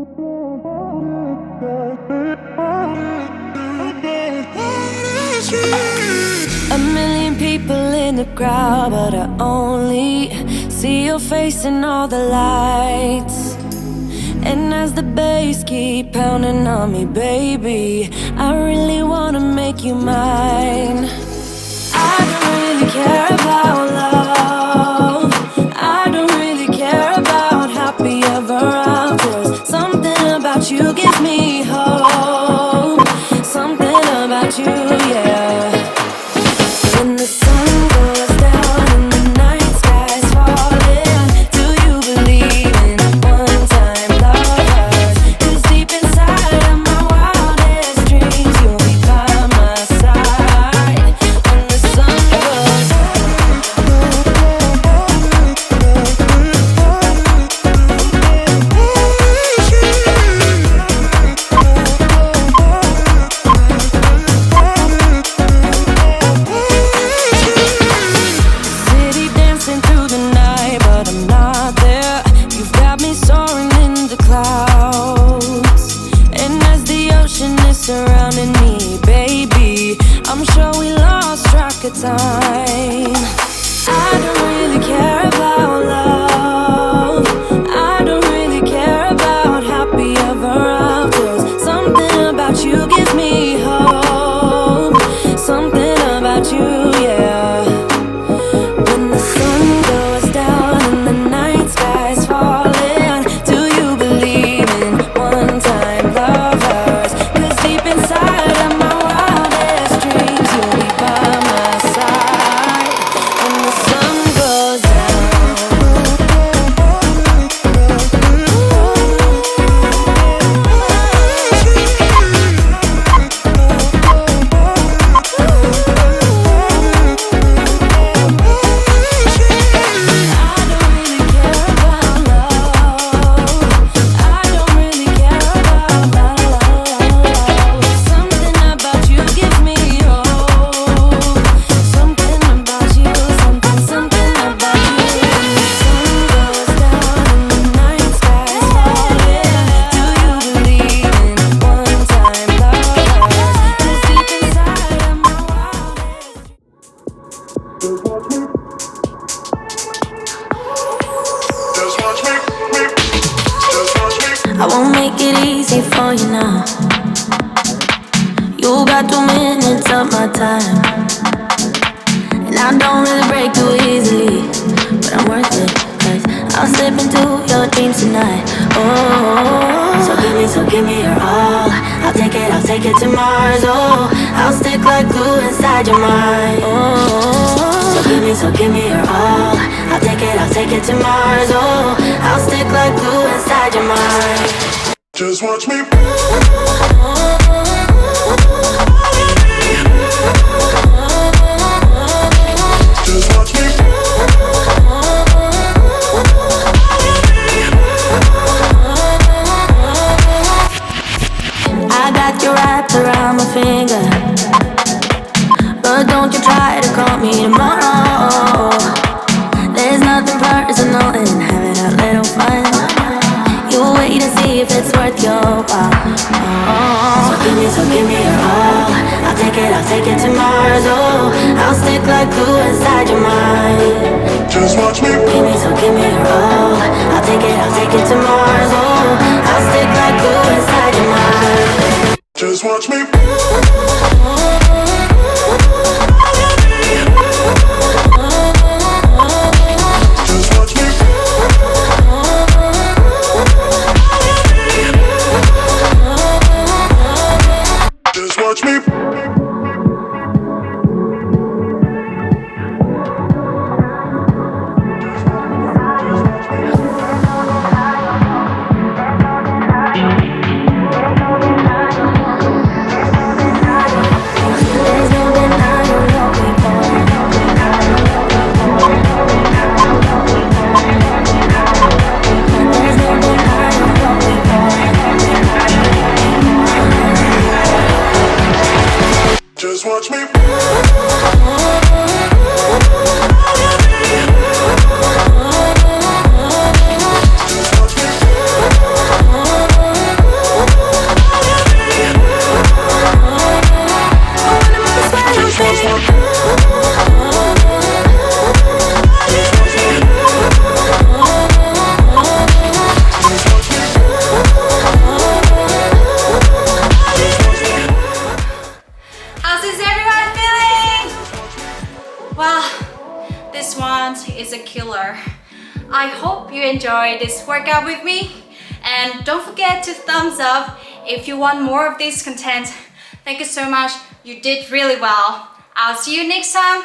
A million people in the crowd, but I only see your face in all the lights. And as the bass keep pounding on me, baby, I really wanna make you mine. I don't really care about love. I don't really care about happy ever afters. Something about you gives me hope. Something about you, yeah. When the sun goes down and the night sky's falling, do you believe in one-time lovers? 'Cause deep inside of my wildest dreams, you'll be by my side. When the sun goes city dancing through the night, but I'm not there. You've got me soaring in the clouds, and as the ocean is surrounding me, baby, I'm sure we lost track of time. I don't really care about love. I don't really care about happy ever afters. Something about you gives me hope. Something about you, yeah. When the sun goes down and the night sky's falling, do you believe in one-time lovers? 'Cause deep inside of my wildest dreams, you'll be by my side. When the sun goes down. I won't make it easy for you now. You got 2 minutes of my time, and I don't really break too easily, but I'm worth it, 'cause I'll slip into your dreams tonight. Oh, so give me your all. I'll take it to Mars. Oh, I'll stick like glue inside your mind. Oh, so give me your all. I'll take it to Mars. Oh, I'll stick like glue inside your mind. Just watch me. Just watch me. I got you wrapped around my finger, but don't you try to call me tomorrow. There's nothing personal in having a little fun. You wait to see if it's worth your while. So give me your all. I'll take it to Mars. Oh, I'll stick like glue inside your mind. Just watch me. Give me your all. I'll take it to Mars. Oh, I'll stick like glue inside your mind. Just watch me. Just watch me. Just watch me. This one is a killer. I hope you enjoyed this workout with me. And don't forget to thumbs up if you want more of this content. Thank you so much. You did really well. I'll see you next time.